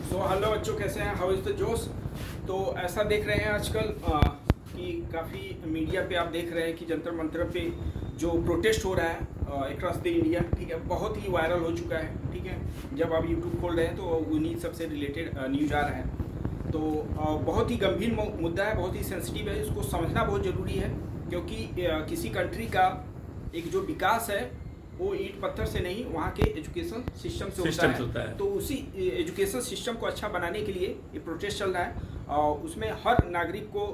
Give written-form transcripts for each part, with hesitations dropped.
Hello बच्चों, कैसे हैं? हाउ इज़ द जोश? तो ऐसा देख रहे हैं आजकल कि काफ़ी मीडिया पे आप देख रहे हैं कि जंतर मंतर पे जो प्रोटेस्ट हो रहा है अक्रॉस द इंडिया, ठीक है, बहुत ही वायरल हो चुका है। ठीक है, जब आप यूट्यूब खोल रहे हैं तो उन्हीं सबसे रिलेटेड न्यूज आ रहा है। तो बहुत ही गंभीर मुद्दा है, बहुत ही सेंसिटिव है, इसको समझना बहुत ज़रूरी है। क्योंकि किसी कंट्री का एक जो विकास है वो ईंट पत्थर से नहीं, वहाँ के एजुकेशन सिस्टम से होता है। तो उसी एजुकेशन सिस्टम को अच्छा बनाने के लिए ये प्रोटेस्ट चल रहा है। उसमें हर नागरिक को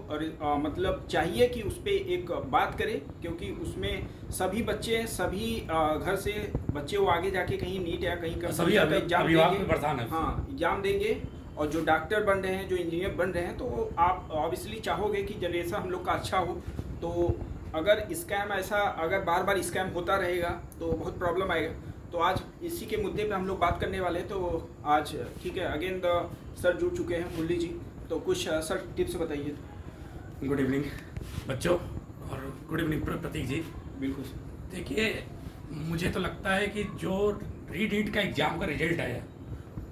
मतलब चाहिए कि उस पर एक बात करे, क्योंकि उसमें सभी बच्चे सभी घर से बच्चे वो आगे जाके कहीं नीट या कहीं एग्जाम देंगे। हाँ, एग्जाम देंगे और जो डॉक्टर बन रहे हैं, जो इंजीनियर बन रहे हैं, तो आप ऑब्वियसली चाहोगे कि जनरेशन हम लोग का अच्छा हो। तो अगर स्कैम ऐसा अगर बार बार स्कैम होता रहेगा तो बहुत प्रॉब्लम आएगा। तो आज इसी के मुद्दे पे हम लोग बात करने वाले हैं। तो आज ठीक है, अगेन द सर जुड़ चुके हैं, मुरली जी। तो कुछ सर टिप्स बताइए। गुड इवनिंग बच्चों और गुड इवनिंग प्रतीक जी। बिल्कुल। देखिए, मुझे तो लगता है कि जो रीनीट का एग्ज़ाम का रिजल्ट आया,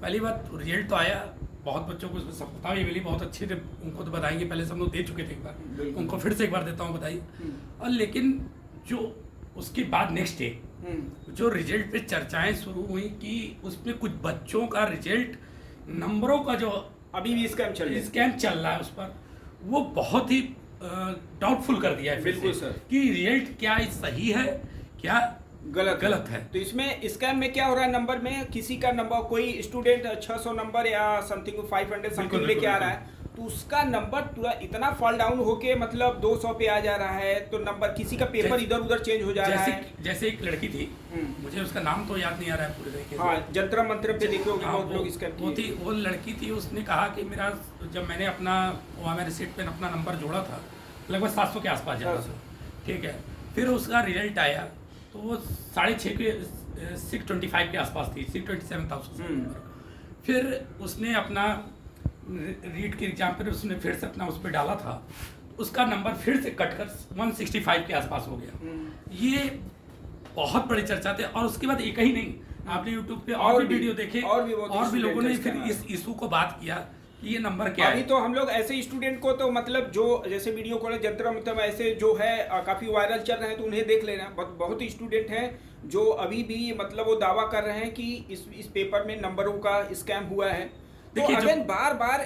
पहली बात रिजल्ट तो आया, बहुत बच्चों को सफलता भी मिली, बहुत अच्छी थे, उनको तो बधाई पहले सब लोग दे चुके थे एक बार, उनको फिर से एक बार देता हूँ बधाई। और लेकिन जो उसके बाद नेक्स्ट डे जो रिजल्ट पे चर्चाएं शुरू हुई कि उसमें कुछ बच्चों का रिजल्ट नंबरों का जो अभी भी स्कैम चल रहा है उस पर वो बहुत ही डाउटफुल कर दिया है फिर बिल्कुल से सर। कि रिजल्ट क्या सही है क्या गलत है। तो इसमें स्कैम में क्या हो रहा है, नंबर में किसी का नंबर, कोई स्टूडेंट 600 नंबर या समथिंग 500 समथिंग लेके आ रहा है, तो उसका नंबर पूरा इतना फॉल डाउन होके मतलब 200 पे आ जा रहा है। तो नंबर किसी का पेपर इधर उधर चेंज हो जा रहा है। जैसे एक लड़की थी, मुझे उसका नाम तो याद नहीं आ रहा है पूरे तरीके से। हाँ, जंतर मंतर पे देखे होंगे बहुत लोग स्कैम वो लड़की थी, उसने कहा कि मेरा जब मैंने अपना वहाँ मेरे सीट पे अपना नंबर जोड़ा था लगभग 700 के आसपास जा रहा था। ठीक है, फिर उसका रिजल्ट आया तो वो 6.5 के 625 के आसपास थी, 627,000। फिर उसने अपना रीट के एग्जाम पर उसने फिर से अपना उस पर डाला था, उसका नंबर फिर से कटकर 165 के आसपास हो गया। ये बहुत बड़ी चर्चा थी। और उसके बाद एक ही नहीं, आपने यूट्यूब पे और भी वीडियो देखे और भी लोगों ने फिर इस इशू को बात किया कि ये नंबर क्या है। अभी तो हम लोग ऐसे स्टूडेंट को तो मतलब जो जैसे वीडियो कॉल जंतर मतलब ऐसे जो है काफ़ी वायरल चल रहे हैं, तो उन्हें देख लेना। बहुत स्टूडेंट हैं जो अभी भी मतलब वो दावा कर रहे हैं कि इस पेपर में नंबरों का स्कैम हुआ है। तो अगेन बार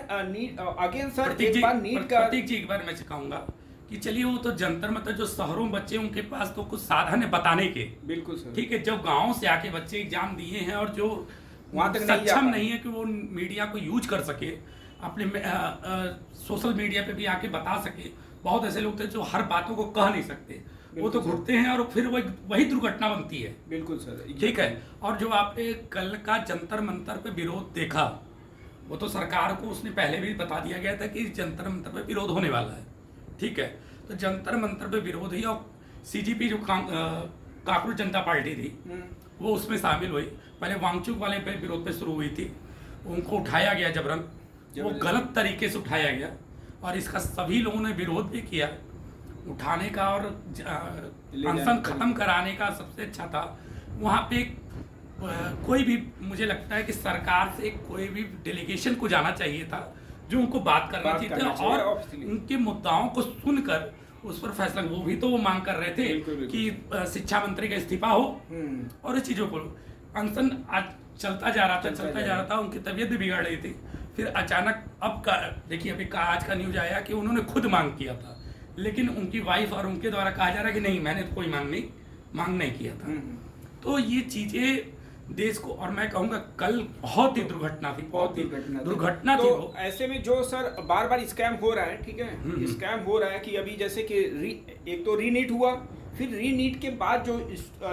अगेन सर एक बार नीट का प्रतीक जी, एक बार मैं कहूँगा कि चलिए वो तो जंतर मतलब जो शहरों में बच्चे उनके पास तो कुछ साधन है बताने के। बिल्कुल सर। ठीक है, जो गाँव से आके बच्चे एग्जाम दिए हैं और जो वहाँ तक सक्षम नहीं है कि वो मीडिया को यूज कर सके, अपने सोशल मीडिया पे भी आके बता सके। बहुत ऐसे लोग थे जो हर बातों को कह नहीं सकते, वो तो घुटते हैं और फिर वही दुर्घटना बनती है। बिल्कुल सर। ठीक है, और जो आपने कल का जंतर मंतर पे विरोध देखा, वो तो सरकार को उसने पहले भी बता दिया गया था कि जंतर मंतर पे विरोध होने वाला है। ठीक है, तो जंतर मंतर पे विरोध ही, और सीजीपी जो काकरू जनता पार्टी थी वो उसमें शामिल हुई। पहले वांगचुक वाले पे विरोध पे शुरू हुई थी, उनको उठाया गया जबरन, वो गलत तरीके से उठाया गया और इसका सभी लोगों ने विरोध भी किया। उठाने का और अनशन खत्म कराने का सबसे अच्छा था। वहाँ पे कोई भी, मुझे लगता है कि सरकार से कोई भी डेलीगेशन को जाना चाहिए था जो उनको बात करना चाहिए और उनके मुद्दाओं को सुनकर उस पर फैसला। वो भी तो वो मांग कर रहे थे कि शिक्षा मंत्री का इस्तीफा हो और इस चीज़ों को। अनशन आज चलता जा रहा था, उनकी तबीयत भी बिगड़ रही थी। फिर अचानक अब का देखिए, अभी आज का न्यूज आया कि उन्होंने खुद मांग किया था, लेकिन उनकी वाइफ और उनके द्वारा कहा जा रहा है कि नहीं, मैंने तो कोई मांग नहीं किया था। तो ये चीजें देश को, और मैं कहूँगा कल बहुत ही दुर्घटना थी, बहुत ही दुर्घटना थी। तो ऐसे में जो सर बार बार स्कैम हो रहा है, ठीक है, स्कैम हो रहा है कि अभी जैसे कि एक तो रीनीट हुआ, फिर रीनीट के बाद जो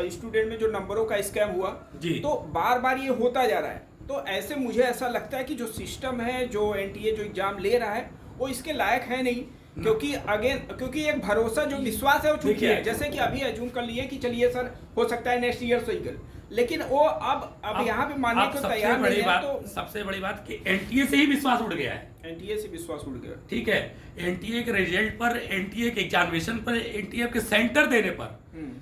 स्टूडेंट में जो नंबरों का स्कैम हुआ, तो बार बार ये होता जा रहा है। तो ऐसे मुझे ऐसा लगता है कि जो सिस्टम है, जो एनटीए जो एग्जाम ले रहा है, वो इसके लायक है नहीं। क्योंकि एक भरोसा जो विश्वास है वो छूट गया है। जैसे कि अभी अज्यूम कर लिए कि चलिए सर हो सकता है नेक्स्ट ईयर सही कर, लेकिन वो अब यहाँ पे मानने को तैयार नहीं है। तो सबसे बड़ी बात कि एनटीए से ही विश्वास उड़ गया है। एनटीए से विश्वास उड़ गया, ठीक है। एनटीए के रिजल्ट पर, एनटीए के एग्जामिनेशन पर, एनटीए के सेंटर देने पर,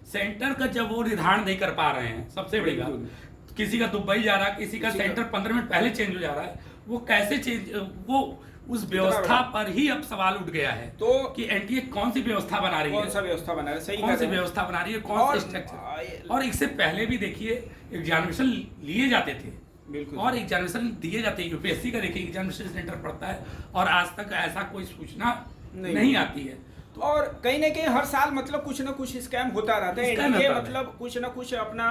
सेंटर का जब वो निर्धारण नहीं कर पा रहे हैं, सबसे बड़ी बात, किसी का दुबई जा रहा है, किसी का सेंटर 15 मिनट पहले चेंज हो जा रहा है, वो कैसे चेंज, वो उस व्यवस्था पर ही अब सवाल उठ गया है तो कि एनटीए कौन सी व्यवस्था बना रही है, कौन सा व्यवस्था बना रही है, सही कौन सी कह रहे हैं। व्यवस्था बना रही है, कौन सा स्ट्रक्चर। और इससे पहले भी देखिए एग्जामिनेशन लिए जाते थे बिल्कुल और एग्जामिनेशन दिए जाते हैं। यूपीएससी का देखिए एग्जामिनेशन सेंटर पड़ता है और आज तक ऐसा कोई सूचना नहीं आती है। और कहीं ना कहीं हर साल मतलब कुछ ना कुछ स्कैम होता रहता है। स्कैम ये होता मतलब कुछ ना कुछ अपना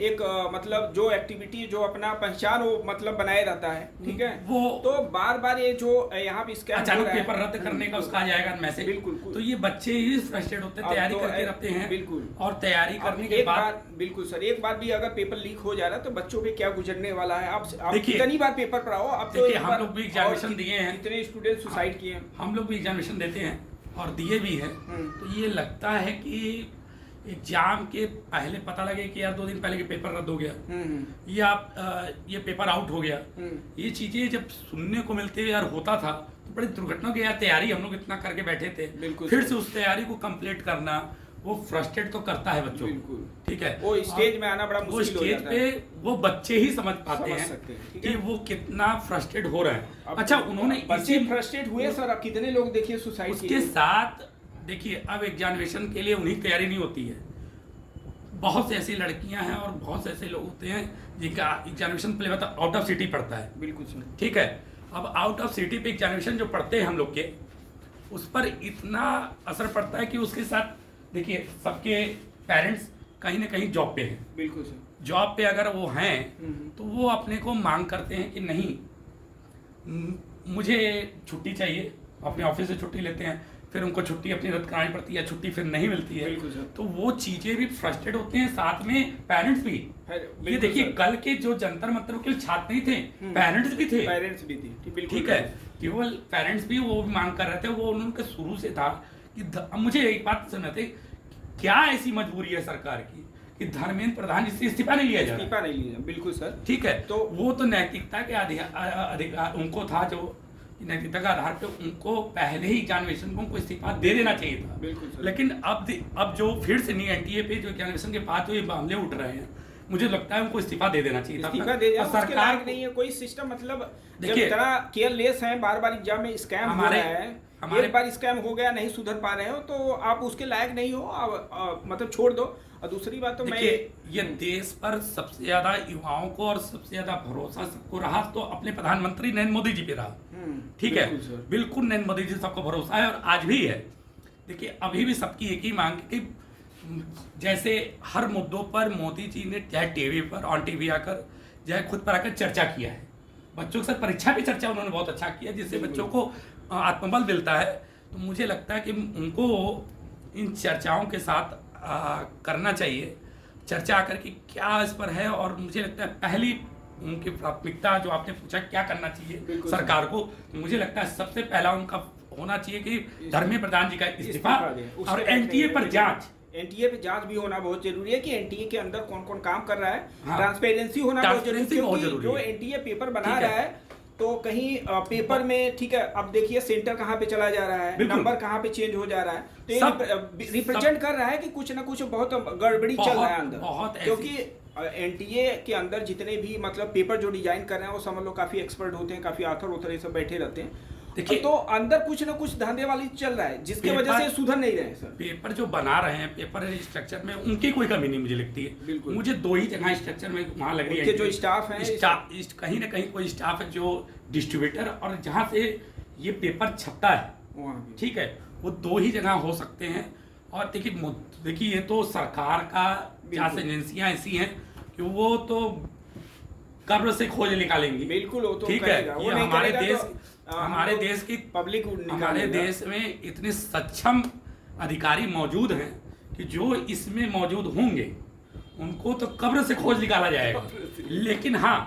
एक मतलब जो एक्टिविटी जो अपना पहचान वो मतलब बनाए रहता है, ठीक है। वो तो बार बार ये जो यहाँ पे स्कैम अचानक पेपर रद्द करने का उसका आ जाएगा मैसेज, बिल्कुल। तो ये बच्चे ही फ्रस्ट्रेट होते हैं, तैयारी करके रहते हैं बिल्कुल। और तैयारी करने के एक बाद बार बिल्कुल सर, एक बार भी अगर पेपर लीक हो जा रहा है तो बच्चों पे क्या गुजरने वाला है। आप देखिए, कितनी बार पेपर पढ़ाओ, अब तो देखिए एक हम बार लोग भी एग्जामिनेशन दिए हैं, कितने स्टूडेंट सुसाइड किए हैं। हम लोग भी एग्जामिनेशन देते हैं और दिए भी हैं। तो ये लगता है कि एग्जाम के पहले पता लगे कि यार 2 दिन पहले के पेपर रद्द हो गया, ये पेपर आउट हो गया, ये चीजें जब सुनने को मिलती है यार होता था तो बड़ी दुर्घटना की यार तैयारी हम लोग इतना करके बैठे थे, फिर से उस तैयारी को कंप्लीट करना वो फ्रस्ट्रेट तो करता है बच्चों को, ठीक है। वो स्टेज में आना बड़ा मुश्किल हो जाता है। वो स्टेज पे वो बच्चे ही समझ पाते हैं कि वो कितना फ्रस्ट्रेट हो रहे हैं। अच्छा, उन्होंने बच्चे फ्रस्ट्रेट हुए सर, अब कितने लोग देखिए सुसाइड उसके साथ देखिए अब एग्जामिनेशन के लिए उन्हीं तैयारी नहीं होती है। बहुत से ऐसी लड़कियां हैं और बहुत से ऐसे लोग होते हैं जिनका एग्जामिनेशन पहले मतलब आउट ऑफ सिटी पड़ता है, बिल्कुल सर, ठीक है। अब आउट ऑफ सिटी पे एग्जामिनेशन जो पढ़ते हैं हम लोग के, उस पर इतना असर पड़ता है कि उसके साथ देखिए सबके पेरेंट्स कहीं ना कहीं जॉब पे हैं, बिल्कुल सर। जॉब पे अगर वो हैं तो वो अपने को मांग करते हैं कि नहीं मुझे छुट्टी चाहिए, अपने ऑफिस से छुट्टी लेते हैं, फिर उनको छुट्टी अपनी रद्द करानी पड़ती है, छुट्टी फिर नहीं मिलती है, तो वो चीजें भी फ्रस्ट्रेट होते हैं, साथ में पेरेंट्स भी। ये देखिए कल के जो जंतर मंतर के छात्र नहीं थे, पेरेंट्स भी थे, ठीक है, केवल पेरेंट्स भी वो भी मांग कर रहे थे। वो उनके शुरू से था कि मुझे एक बात समझते क्या ऐसी मजबूरी है सरकार की कि धर्मेंद्र प्रधान जी से इस्तीफा नहीं लिया जाए, बिल्कुल सर, ठीक है। तो वो तो नैतिकता के अधिकार उनको था, जो नैतिकता के आधार पे उनको पहले ही एग्जामिनेशन को उनको इस्तीफा दे देना चाहिए था, बिल्कुल सर। लेकिन अब जो फिर से नहीं एनटीए पे जो एग्जामिनेशन के बाद जो ये मामले उठ रहे हैं, मुझे लगता है उनको इस्तीफा दे देना चाहिए था। इस्तीफा दे दिया, सरकार नहीं है कोई सिस्टम, मतलब जब इतना केयरलेस है, बार बार एग्जाम में स्कैम हो रहा है, एक बार स्कैम हो गया नहीं सुधर पा रहे हो तो आप उसके लायक नहीं हो, मतलब छोड़ दो। और दूसरी बात तो मैं ये देश पर सबसे ज्यादा युवाओं को और सबसे ज्यादा भरोसा सबको रहा तो अपने प्रधानमंत्री नरेंद्र मोदी जी पे रहा, ठीक है, बिल्कुल नरेंद्र मोदी जी सबको भरोसा है और आज भी है। देखिए अभी भी सबकी एक ही मांग कि जैसे हर मुद्दों पर मोदी जी ने चाहे टीवी पर ऑन टीवी आकर चाहे खुद पर आकर चर्चा किया है, बच्चों के साथ परीक्षा भी चर्चा उन्होंने बहुत अच्छा किया जिससे बच्चों को आत्मबल मिलता है। तो मुझे लगता है कि उनको इन चर्चाओं के साथ करना चाहिए, चर्चा करके क्या इस पर है। और मुझे लगता है पहली उनकी प्राथमिकता जो आपने पूछा क्या करना चाहिए सरकार को, तो मुझे लगता है सबसे पहला उनका होना चाहिए कि धर्मेंद्र प्रधान जी का इस्तीफा और एनटीए पर जांच, एनटीए पे जांच भी होना बहुत जरूरी है कि एनटीए के अंदर कौन कौन काम कर रहा है, ट्रांसपेरेंसी होना बहुत जरूरी है, क्योंकि जो एनटीए पेपर बना रहा है तो कहीं पेपर में, ठीक है, अब देखिए सेंटर कहाँ पे चला जा रहा है, नंबर कहाँ पे चेंज हो जा रहा है, तो ये रिप्रेजेंट कर रहा है कि कुछ ना कुछ बहुत गड़बड़ी चल रहा है अंदर, क्योंकि एनटीए के अंदर जितने भी मतलब पेपर जो डिजाइन कर रहे हैं वो समझ लो काफी एक्सपर्ट होते हैं, काफी ऑथर उथर ये सब बैठे रहते हैं। देखिए तो अंदर कुछ ना कुछ धंधे वाली चल रहा है जिसकी वजह से सुधर नहीं रहे सर। पेपर जो बना रहे हैं, पेपर स्ट्रक्चर में उनकी कोई कमी नहीं मुझे लगती है। मुझे 2 ही जगह स्ट्रक्चर में वहाँ लग रही है जो स्टाफ है, कहीं ना कहीं कोई स्टाफ है जो डिस्ट्रीब्यूटर और जहाँ से ये पेपर छपता है, ठीक है, वो 2 ही जगह हो सकते हैं। और देखिए ये तो सरकार का जांच एजेंसियां ऐसी हैं कि वो तो कब्र से खोज निकालेंगी, बिल्कुल वो तो ठीक है। ये हमारे देश की पब्लिक, हमारे देश में इतने सक्षम अधिकारी मौजूद हैं कि जो इसमें मौजूद होंगे उनको तो कब्र से खोज निकाला जाएगा। लेकिन हाँ,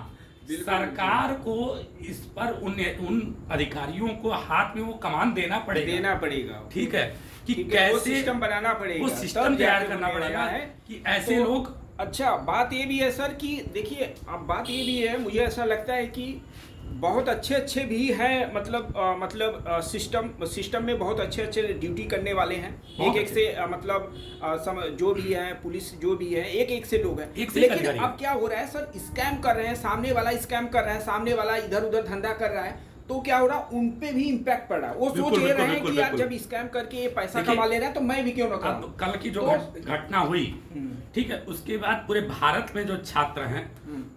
सरकार को इस पर उन अधिकारियों को हाथ में वो कमान देना पड़ेगा, ठीक है, कि कैसे सिस्टम बनाना पड़ेगा, वो सिस्टम तैयार करना पड़ेगा कि ऐसे लोग। अच्छा बात ये भी है सर कि देखिए अब बात ये भी है, मुझे ऐसा लगता है कि बहुत अच्छे भी हैं, मतलब सिस्टम में बहुत अच्छे ड्यूटी करने वाले हैं। बहुत एक से जो भी है पुलिस जो भी है एक से लोग हैं। एक से लेकिन अधिकारी। अब क्या हो रहा है सर, स्कैम कर रहे हैं, सामने वाला स्कैम कर रहा है, सामने वाला इधर उधर धंधा कर रहा है, तो क्या हो रहा है उन पे भी इम्पैक्ट पड़ रहा है। वो सोच ये रहे हैं कि यार जब स्कैम करके ये पैसा कमा ले रहा है तो मैं भी क्यों ना करूं। अब कल की जो घटना हुई, ठीक है, उसके बाद पूरे भारत में जो छात्र हैं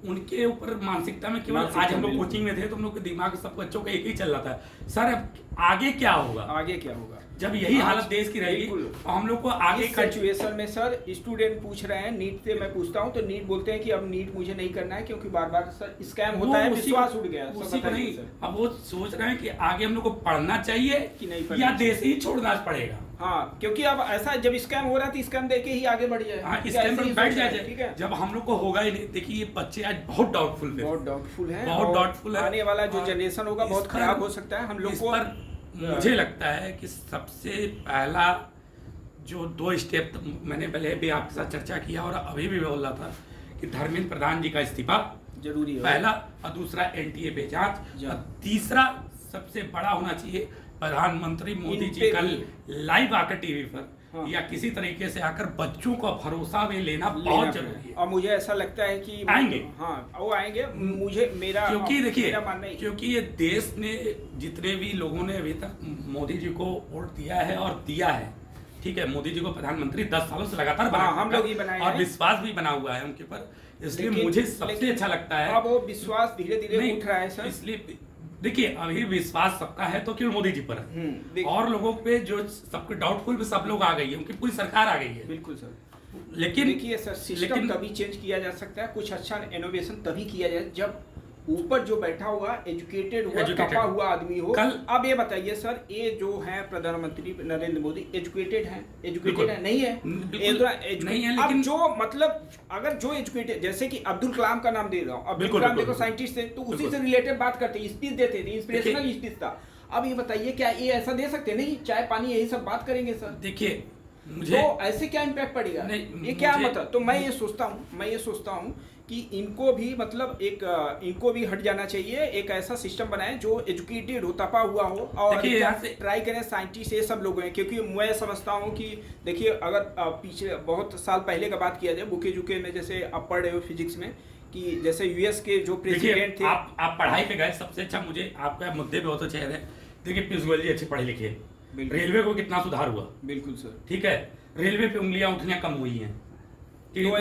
उनके ऊपर मानसिकता में केवल आज हम लोग कोचिंग में थे तो हम लोग के दिमाग सब बच्चों का एक ही चल रहा था, सर अब आगे क्या होगा, आगे क्या होगा जब यही हालत देश की रहेगी तो हम लोग को आगे इस सिचुएशन में सर स्टूडेंट पूछ रहे हैं नीट से, मैं पूछता हूं तो नीट बोलते हैं कि अब नीट मुझे नहीं करना है क्योंकि बार बार सर स्कैम होता है, विश्वास उड़ गया। उसी को नहीं, अब वो सोच रहे हैं कि आगे हम लोग को पढ़ना चाहिए कि नहीं या देश ही छोड़ना पड़ेगा। हाँ, क्योंकि अब ऐसा जब स्कैम हो रहा है तो स्कैम देके ही आगे बढ़ जाए। हाँ, स्कैम पर बैठ जाए, ठीक है, जब हम लोग को होगा ही नहीं। देखिए ये बच्चे आज बहुत डाउटफुल है, बहुत डाउटफुल है, बहुत डाउटफुल है। आने वाला जो जनरेशन होगा बहुत खराब हो सकता है। हम लोग को मुझे लगता है कि सबसे पहला जो 2 स्टेप मैंने पहले भी आपके साथ चर्चा किया और अभी भी बोल रहा था कि धर्मेंद्र प्रधान जी का इस्तीफा जरूरी है पहला, और दूसरा एनटीए पे जांच, और तीसरा सबसे बड़ा होना चाहिए प्रधानमंत्री मोदी जी कल लाइव आकर टीवी पर या किसी तरीके से आकर बच्चों को भरोसा में लेना बहुत जरूरी है। और मुझे ऐसा लगता है कि आएंगे, हाँ वो आएंगे। मुझे मेरा क्योंकि देखिए क्योंकि ये देश ने जितने भी लोगों ने अभी तक मोदी जी को वोट दिया है और दिया है, ठीक है, मोदी जी को प्रधानमंत्री 10 सालों से लगातार बना, हम लोग ही बनाए और विश्वास भी बना हुआ है उनके ऊपर, इसलिए मुझे सबसे अच्छा लगता है। अब वो विश्वास धीरे धीरे उठ रहा है सर, इसलिए देखिए अभी विश्वास सबका है तो क्यों मोदी जी पर है, और लोगों पे जो सबके डाउटफुल पे सब लोग आ गई है, उनकी पूरी सरकार आ गई है। बिल्कुल सर, लेकिन देखिए सर सिस्टम तभी चेंज किया जा सकता है, कुछ अच्छा इनोवेशन तभी किया जाए जब ऊपर जो बैठा हुआ एजुकेटेड हुआ तपा हुआ आदमी हो। कल अब ये बताइए सर, ये जो है प्रधानमंत्री नरेंद्र मोदी एजुकेटेड है नहीं है, नहीं है, अब जो मतलब अगर जो एजुकेटेड, जैसे कि अब्दुल कलाम का नाम दे रहा हूँ, अब्दुल कलाम देखो साइंटिस्ट थे तो उसी से रिलेटेड बात करते, स्पीच देते थे, इंस्पिरेशनल स्पीच था। अब ये बताइए क्या ये ऐसा दे सकते? नहीं, चाय पानी यही सब बात करेंगे सर। देखिए मुझे तो ऐसे क्या इम्पैक्ट पड़ेगा, ये क्या मतलब? तो मैं ये सोचता हूँ कि इनको भी मतलब इनको भी हट जाना चाहिए, एक ऐसा सिस्टम बनाए जो एजुकेटेड हो, तपा हुआ हो, और ट्राई करें साइंटिस्ट ये सब लोग हैं। क्योंकि मैं समझता हूँ कि देखिए अगर पीछे बहुत साल पहले का बात किया जाए, बुके जुके में जैसे आप पढ़ रहे हो फिजिक्स में कि जैसे यूएस के जो प्रेसिडेंट थे, आप पढ़ाई पे गए, सबसे अच्छा मुझे आपका मुद्दे पे बहुत अच्छे है। देखिए पीयूष गोयल जी अच्छे पढ़े लिखे, रेलवे को कितना सुधार हुआ। बिल्कुल सर, ठीक है, रेलवे पे उंगलियां उठनियां कम हुई हैं, तो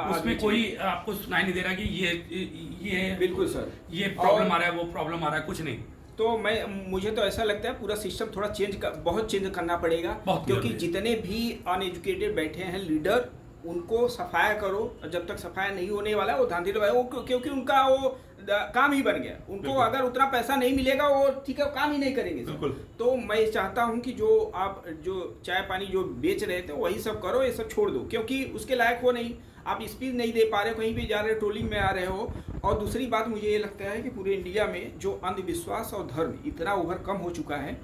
उसमें कोई आपको सुनाई नहीं दे रहा कि ये बिल्कुल सर ये प्रॉब्लम आ रहा है, वो प्रॉब्लम आ रहा है, कुछ नहीं। तो मुझे तो ऐसा लगता है पूरा सिस्टम थोड़ा बहुत चेंज करना पड़ेगा, क्योंकि जितने भी अनएजुकेटेड बैठे हैं लीडर, उनको सफाया करो, जब तक सफाया नहीं होने वाला वो धांधली लगाओ, क्योंकि उनका वो काम ही बन गया। उनको अगर उतना पैसा नहीं मिलेगा वो ठीक है काम ही नहीं करेंगे। तो मैं चाहता हूं कि जो आप जो चाय पानी जो बेच रहे थे वही सब करो, ये सब छोड़ दो, क्योंकि उसके लायक हो नहीं, आप स्पीच नहीं दे पा रहे हो, कहीं भी जा रहे हो ट्रोलिंग में आ रहे हो। और दूसरी बात मुझे ये लगता है कि पूरे इंडिया में जो अंधविश्वास और धर्म इतना ओवरकम हो चुका है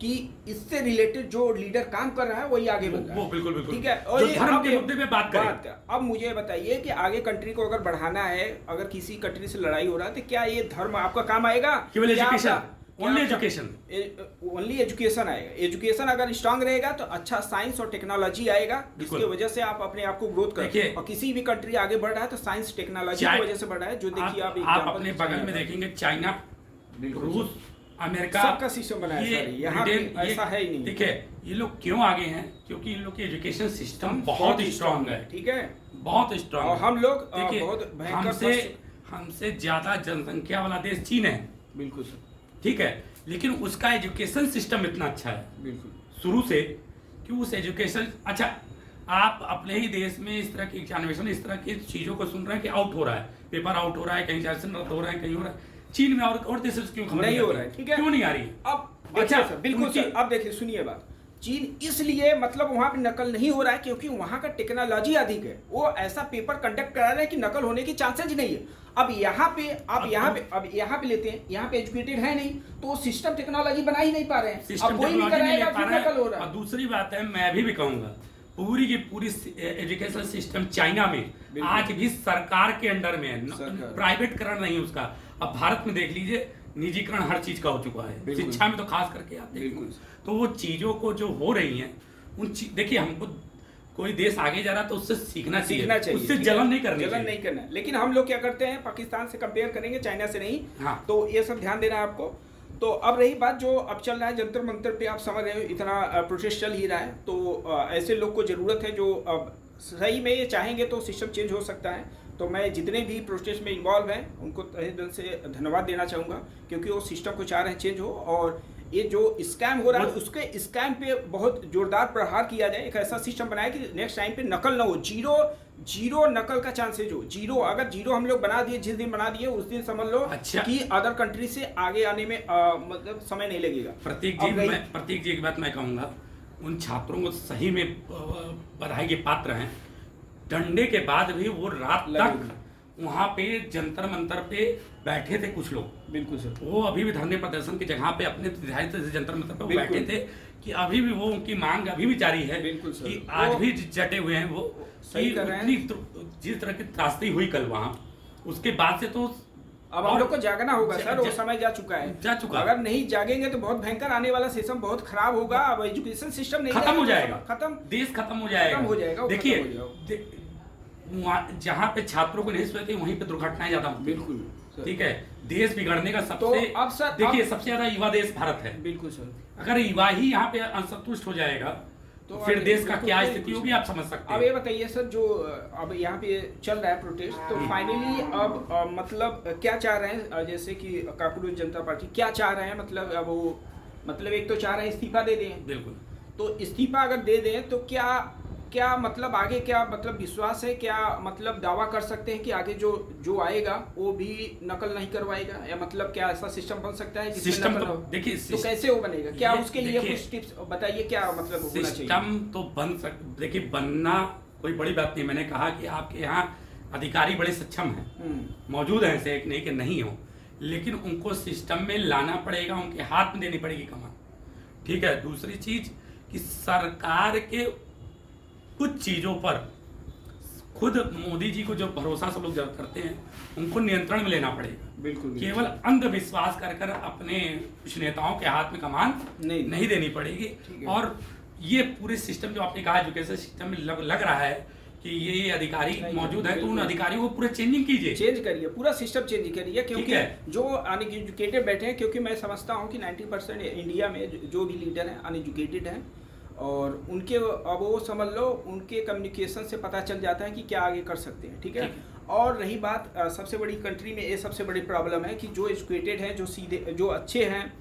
कि इससे रिलेटेड जो लीडर काम कर रहा है वही आगे बढ़ रहा है। बिल्कुल ठीक है, और ये धर्म के मुद्दे पे बात करें। अब मुझे बताइए कि आगे कंट्री को अगर बढ़ाना है, अगर किसी कंट्री से लड़ाई हो रहा है, तो क्या ये धर्म आपका काम आएगा? केवल एजुकेशन, ओनली एजुकेशन आएगा। एजुकेशन अगर स्ट्रांग रहेगा तो अच्छा साइंस और टेक्नोलॉजी आएगा, जिसकी वजह से आप अपने आप को ग्रोथ करेंगे। और किसी भी कंट्री आगे बढ़ रहा है तो साइंस टेक्नोलॉजी की वजह से बढ़ रहा है। जो देखिए आप अपने बगल में देखेंगे, चाइना, रूस, अमेरिका, सबका सिस्टम बनाया है, यहाँ ऐसा है ही नहीं। ठीक है, ये लोग क्यों आगे हैं? क्योंकि इन लोग की एजुकेशन सिस्टम बहुत स्ट्रांग है। ठीक है, बहुत स्ट्रांग। और हम लोग देखिए हमसे ज्यादा जनसंख्या वाला देश चीन है। बिल्कुल सर, ठीक है, लेकिन उसका एजुकेशन सिस्टम इतना अच्छा है बिल्कुल शुरू से कि उस एजुकेशन अच्छा, आप अपने ही देश में इस तरह की एग्जामिनेशन, इस तरह की चीजों को सुन रहे हैं कि आउट हो रहा है, पेपर आउट हो रहा है, कहीं सेशन रद्द हो रहा है, कहीं हो रहा है। चीन में और देशों से क्यों खबर नहीं हो रहा है? ठीक है, क्यों नहीं आ रही? अब अच्छा सर, बिल्कुल सर, अब देखिए सुनिए बात, चीन इसलिए मतलब वहां पे नकल नहीं हो रहा है क्योंकि वहां का टेक्नोलॉजी अधिक है, वो ऐसा पेपर कंडक्ट करा रहे हैं कि नकल होने की चांसेस ही नहीं है। अब यहाँ पे लेते हैं, यहाँ पे एजुकेटेड है नहीं तो सिस्टम टेक्नोलॉजी बना ही नहीं पा रहे हैं। अब कोई भी कराएगा फिर नकल हो रहा है। और दूसरी बात है, मैं भी कहूंगा पूरी की पूरी एजुकेशन सिस्टम चाइना में आज भी सरकार के अंडर में है, प्राइवेट करण नहीं उसका। अब भारत में देख लीजिए निजीकरण हर चीज का हो चुका है, शिक्षा में तो खास करके आप देखिए। तो वो चीजों को जो हो रही हैं देखिए, हमको कोई देश आगे जा रहा है तो उससे सीखना चाहिए, उससे जलन नहीं करना है। लेकिन हम लोग क्या करते हैं, पाकिस्तान से कंपेयर करेंगे, चाइना से नहीं। हाँ। तो ये सब ध्यान देना है आपको। तो अब रही बात जो अब चल रहा है जंतर मंतर पे, आप समझ रहे हो इतना प्रोटेस्ट चल ही रहा है, तो ऐसे लोग को ज़रूरत है जो अब सही में ये चाहेंगे तो सिस्टम चेंज हो सकता है। तो मैं जितने भी प्रोटेस्ट में इन्वॉल्व हैं उनको तहे दिल से धन्यवाद देना चाहूँगा, क्योंकि वो सिस्टम को चाह रहे हैं चेंज हो, और ये जो स्कैम हो रहा है उसके स्कैम पे बहुत जोरदार प्रहार किया जाए। एक ऐसा सिस्टम बनाए कि नेक्स्ट टाइम पे नकल ना हो, जीरो नकल का चांसेज हो, जीरो। अगर जीरो हम लोग बना दिए, जिस दिन बना दिए उस दिन समझ लो अच्छा। कि अदर कंट्री से आगे आने में मतलब समय नहीं लगेगा। प्रतीक जी की बात मैं कहूँगा, उन छात्रों को सही में बधाई के पात्र हैं। डंडे के बाद भी वो रात तक वहाँ पे जंतर मंतर पे बैठे थे कुछ लोग। बिल्कुल सर। वो अभी भी धरने प्रदर्शन की जगह पे अपने जंतर मंतर पे वो बैठे थे कि अभी भी वो उनकी मांग अभी भी जारी है। बिल्कुल सर। कि आज भी जटे हुए हैं वो, सही कर रहे हैं। जिस तरह की त्रासदी हुई कल वहाँ, उसके बाद से तो अब हम लोग को जागना होगा सर, वो समय जा चुका है। अगर नहीं जागेंगे तो बहुत भयंकर आने वाला सिस्टम बहुत खराब होगा। अब एजुकेशन सिस्टम नहीं खत्म हो जाएगा, देश खत्म हो जाएगा। देखिए जहाँ पे छात्रों को नहीं सोचते वहीं पे दुर्घटनाएं ज्यादा होती हैं। बिल्कुल ठीक है। देश बिगड़ने का सबसे अब सर देखिए सबसे ज्यादा युवा देश भारत है। बिल्कुल सर। अगर युवा ही यहाँ पे असंतुष्ट हो जाएगा तो फिर देश का क्या स्थिति होगी आप समझ सकते हैं। अब ये बताइए सर, जो अब यहाँ पे चल रहा है प्रोटेस्ट, तो फाइनली अब मतलब क्या चाह रहे हैं, जैसे कि काकरोच जनता पार्टी क्या चाह रहे हैं, मतलब अब वो मतलब एक तो चाह रहे हैं इस्तीफा दे दें। बिल्कुल। तो इस्तीफा अगर दे दें तो क्या मतलब आगे क्या मतलब विश्वास है, क्या मतलब दावा कर सकते हैं कि आगे जो आएगा वो भी नकल नहीं करवाएगा, या मतलब क्या ऐसा सिस्टम बन सकता है सिस्टम तो देखिए तो कैसे वो बनेगा, क्या उसके लिए कुछ टिप्स बताइए, क्या मतलब होना चाहिए। सिस्टम तो देखिए बनना कोई बड़ी बात नहीं। मैंने कहा कि आपके यहाँ अधिकारी बड़े सक्षम हैं, मौजूद हैं, ऐसे एक नहीं कि नहीं हो, लेकिन उनको सिस्टम में लाना पड़ेगा, उनके हाथ में देनी पड़ेगी कमान। ठीक है। दूसरी चीज कि सरकार के कुछ चीजों पर खुद मोदी जी को जो भरोसा सब लोग करते हैं उनको नियंत्रण में लेना पड़ेगा। बिल्कुल। केवल अंधविश्वास कर अपने कुछ नेताओं के हाथ में कमान नहीं देनी पड़ेगी। और ये पूरे सिस्टम जो आपने कहा एजुकेशन सिस्टम में लग रहा है कि ये अधिकारी मौजूद है, तो उन अधिकारियों को पूरा चेंज करिए, पूरा सिस्टम चेंज करिए, क्योंकि जो अनएजुकेटेड बैठे हैं, क्योंकि मैं समझता हूँ कि 90% इंडिया में जो भी लीडर हैं अनएजुकेटेड हैं, और उनके अब वो समझ लो उनके कम्युनिकेशन से पता चल जाता है कि क्या आगे कर सकते हैं। ठीक है। और रही बात सबसे बड़ी कंट्री में ये सबसे बड़ी प्रॉब्लम है कि जो एजुकेटेड हैं, जो सीधे जो अच्छे हैं,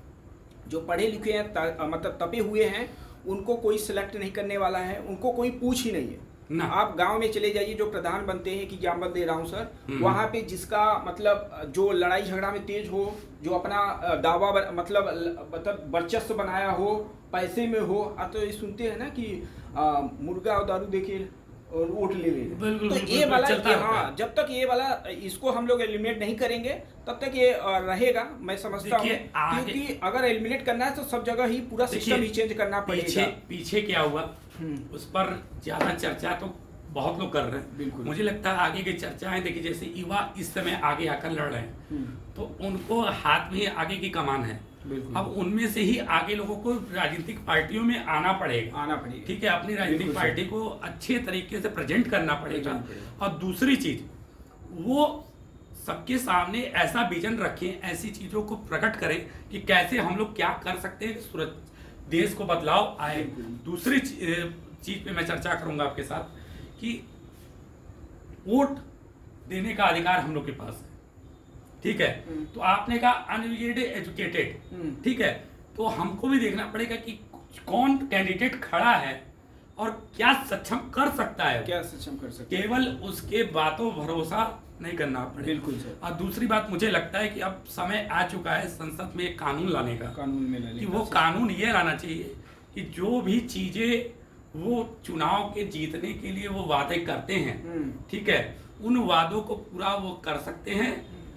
जो पढ़े लिखे हैं, मतलब तपे हुए हैं, उनको कोई सिलेक्ट नहीं करने वाला है, उनको कोई पूछ ही नहीं है ना। आप गांव में चले जाइए, जो प्रधान बनते हैं, कि एग्जाम्पल दे रहा हूँ सर, वहाँ पे जिसका मतलब जो लड़ाई झगड़ा में तेज हो, जो अपना दावा मतलब वर्चस्व बनाया हो, पैसे में हो, तो ये सुनते हैं ना कि मुर्गा और दारू देके और वोट ले ले। तो ये वाला हाँ, जब तक ये वाला इसको हम लोग एलिमिनेट नहीं करेंगे तब तक ये रहेगा, मैं समझता हूँ। क्योंकि अगर एलिमिनेट करना है तो सब जगह ही पूरा सिस्टम ही चेंज करना पड़ेगा। पीछे क्या हुआ उस पर ज्यादा चर्चा तो बहुत लोग कर रहे हैं। बिल्कुल। मुझे लगता है आगे की चर्चाएं देखिए, जैसे युवा इस समय आगे आकर लड़ रहे हैं, तो उनको हाथ में आगे की कमान है। अब उनमें से ही आगे लोगों को राजनीतिक पार्टियों में आना पड़ेगा। ठीक है। अपनी राजनीतिक पार्टी को अच्छे तरीके से प्रेजेंट करना पड़ेगा। और दूसरी चीज, वो सबके सामने ऐसा विजन रखें, ऐसी चीजों को प्रकट करें कि कैसे हम लोग क्या कर सकते हैं, देश को बदलाव आए। दूसरी चीज पे मैं चर्चा करूंगा आपके साथ कि वोट देने का अधिकार हम लोग के पास है। ठीक है। तो आपने कहा अनएजुकेटेड, ठीक है, तो हमको भी देखना पड़ेगा कि कौन कैंडिडेट खड़ा है और क्या सक्षम कर सकता है, केवल उसके बातों भरोसा नहीं करना पड़ेगा। बिल्कुल सर। और दूसरी बात, मुझे लगता है कि अब समय आ चुका है संसद में एक कानून लाने का, कि वो कानून ये लाना चाहिए कि जो भी चीजें वो चुनाव के जीतने के लिए वो वादे करते हैं, ठीक है, उन वादों को पूरा वो कर सकते हैं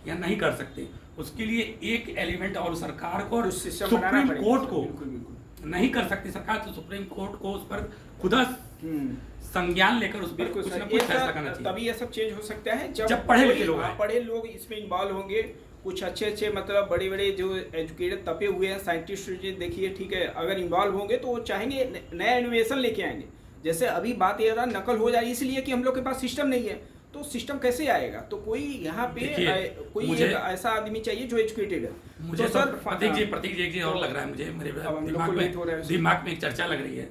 या नहीं कर सकते, उसके लिए एक एलिमेंट और सरकार को और सुप्रीम कोर्ट को नहीं कर सकती सरकार, तो सुप्रीम कोर्ट को उस पर खुदा संज्ञान लेकर उस पर कुछ ना कुछ फैसला करना चाहिए। तभी ये सब चेंज हो सकता है जब पढ़े लिखे लोग इसमें इन्वॉल्व होंगे, कुछ अच्छे मतलब बड़े बड़े जो एजुकेटेड तपे हुए हैं साइंटिस्ट देखिए, ठीक है, अगर इन्वॉल्व होंगे तो वो चाहेंगे नया इनोवेशन लेके आएंगे। जैसे अभी बात ये रहा नकल हो जा रही है इसलिए कि हम लोग के पास सिस्टम नहीं है, तो सिस्टम कैसे आएगा? तो कोई यहाँ पे कोई एक ऐसा आदमी चाहिए जो एजुकेटेड है। मुझे तो सर प्रतीक जी एक चीज और लग रहा है मुझे, मेरे दिमाग में एक चर्चा लग रही है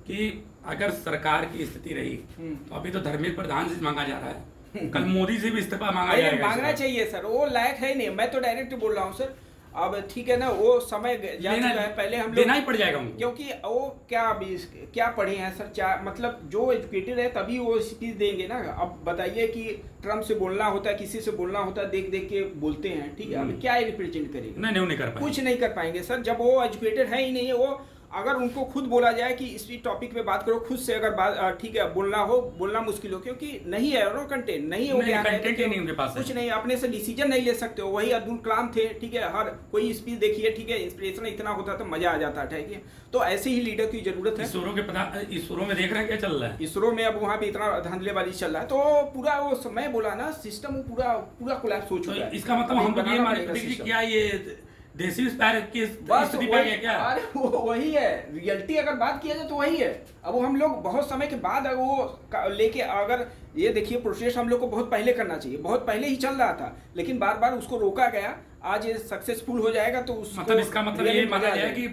कि अगर सरकार की स्थिति रही तो अभी तो धर्मेंद्र प्रधान से मांगा जा रहा है, कल मोदी से भी इस्तीफा मांगा जाएगा। मांगना चाहिए सर, वो लायक है नहीं, मैं तो डायरेक्ट बोल रहा हूँ सर। अब ठीक है ना, वो समय जा चुका है, पहले हम लोग देना ही पड़ जाएगा उनको, क्योंकि वो क्या पढ़े हैं सर, मतलब जो एजुकेटेड है तभी वो स्पीच देंगे ना। अब बताइए कि ट्रम्प से बोलना होता है, किसी से बोलना होता है, देख देख के बोलते हैं, ठीक है, अब क्या रिप्रेजेंट करेंगे? नहीं कर पाएंगे, कुछ नहीं कर पाएंगे सर, जब वो एजुकेटेड है ही नहीं है। वो अगर उनको खुद बोला जाए कि इस टॉपिक पे बात करो, खुद से अगर बात ठीक है बोलना मुश्किल हो, क्योंकि नहीं है नो कंटेंट, नहीं हो गया, कंटेंट नहीं उनके पास, कुछ नहीं, अपने से डिसीजन नहीं ले सकते हो। वही अब्दुल कलाम थे, ठीक है, हर कोई स्पीच देखिए, ठीक है, इंस्पिरेशन इतना होता तो मजा आ जाता, ठीक है। तो ऐसे ही लीडर की जरूरत है। इसरो में देख रहे हैं क्या चल रहा है, इसरो में अब वहाँ पे इतना धांधलेबाजी चल रहा है, तो पूरा वो समय बोला ना सिस्टम पूरा कोलैप्स हो चुका है। इसका मतलब हम लोग ये मानेंगे क्या ये देसी की स्थिति पे है क्या? अरे वो वही है, रियलिटी अगर बात किया जाए तो वही है। अब वो हम लोग बहुत समय के बाद वो लेके, अगर ये देखिए प्रोसेस हम लोग को बहुत पहले करना चाहिए, बहुत पहले ही चल रहा था, लेकिन बार बार उसको रोका गया। आज ये सक्सेसफुल हो जाएगा तो मतलब इसका मतलब ये माना जाए कि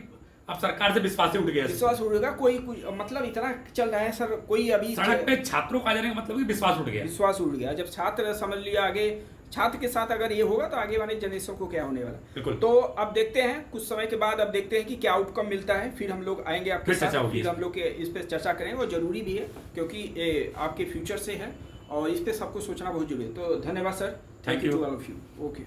अब सरकार से विश्वास उठ गया, विश्वास उठेगा। कोई मतलब इतना चल रहा है सर, कोई अभी सड़क पे छात्रों को आ जाने का मतलब कि विश्वास उठ गया। जब छात्र समझ लिया, आगे छात्र के साथ अगर ये होगा तो आगे वाले जनरेशन को क्या होने वाला। बिल्कुल। तो अब देखते हैं कुछ समय के बाद, अब देखते हैं कि क्या आउटकम मिलता है, फिर हम लोग आएंगे आपके साथ, फिर हम लोग इस पे चर्चा करेंगे। वो जरूरी भी है क्योंकि ये आपके फ्यूचर से है और इस पे सबको सोचना बहुत जरूरी है। तो धन्यवाद sir, thank you to all of you. Okay.